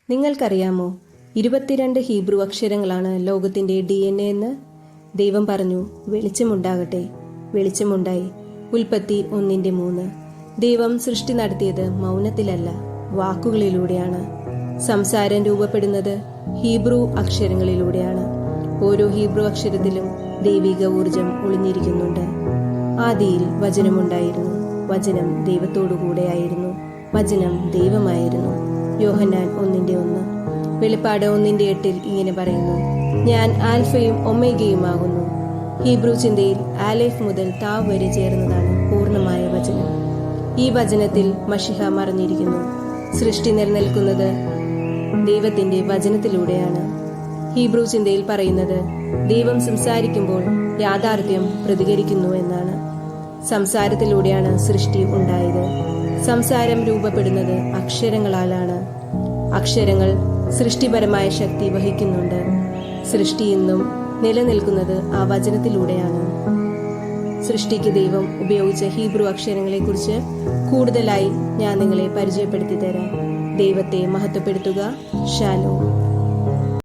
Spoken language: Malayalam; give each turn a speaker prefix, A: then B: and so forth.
A: നിങ്ങൾക്കറിയാമോ 22 ഹീബ്രു അക്ഷരങ്ങളാണ് ലോകത്തിന്റെ DNA എന്ന്? ദൈവം പറഞ്ഞു, വെളിച്ചമുണ്ടാകട്ടെ. വെളിച്ചമുണ്ടായി. ഉൽപ്പത്തി 1:3. ദൈവം സൃഷ്ടി നടത്തിയത് മൗനത്തിലല്ല, വാക്കുകളിലൂടെയാണ്. സംസാരം രൂപപ്പെടുന്നത് ഹീബ്രു അക്ഷരങ്ങളിലൂടെയാണ്. ഓരോ ഹീബ്രു അക്ഷരത്തിലും ദൈവിക ഊർജം ഒളിഞ്ഞിരിക്കുന്നുണ്ട്. ആദിയിൽ വചനമുണ്ടായിരുന്നു. വചനം ദൈവത്തോടുകൂടെയായിരുന്നു. വചനം ദൈവമായിരുന്നു. യോഹന്നാൻ 1:1. വെളിപ്പാട് 1:8 ഇങ്ങനെ പറയുന്നു, ഞാൻ ആൽഫയും ഒമേഗയുമാകുന്നു. ഹീബ്രു ചിന്തയിൽ ആലേഫ് മുതൽ താവ് വരെ ചേർന്നതാണ് പൂർണ്ണമായ വചനം. ഈ വചനത്തിൽ മഷിഹ മറഞ്ഞിരിക്കുന്നു. സൃഷ്ടി നിലനിൽക്കുന്നത് ദൈവത്തിന്റെ വചനത്തിലൂടെയാണ്. ഹീബ്രു ചിന്തയിൽ പറയുന്നത് ദൈവം സംസാരിക്കുമ്പോൾ യാഥാർത്ഥ്യം പ്രതികരിക്കുന്നു എന്നാണ്. സംസാരത്തിലൂടെയാണ് സൃഷ്ടി ഉണ്ടായത്. സംസാരം രൂപപ്പെടുന്നത് അക്ഷരങ്ങളാലാണ്. അക്ഷരങ്ങൾ സൃഷ്ടിപരമായ ശക്തി വഹിക്കുന്നുണ്ട്. സൃഷ്ടി ഇന്നും നിലനിൽക്കുന്നത് ആ വചനത്തിലൂടെയാണ്. സൃഷ്ടിക്ക് ദൈവം ഉപയോഗിച്ച ഹീബ്രു അക്ഷരങ്ങളെക്കുറിച്ച് കൂടുതലായി ഞാൻ നിങ്ങളെ പരിചയപ്പെടുത്തി തരാം. ദൈവത്തെ മഹത്വപ്പെടുത്തുക. ശാലോം.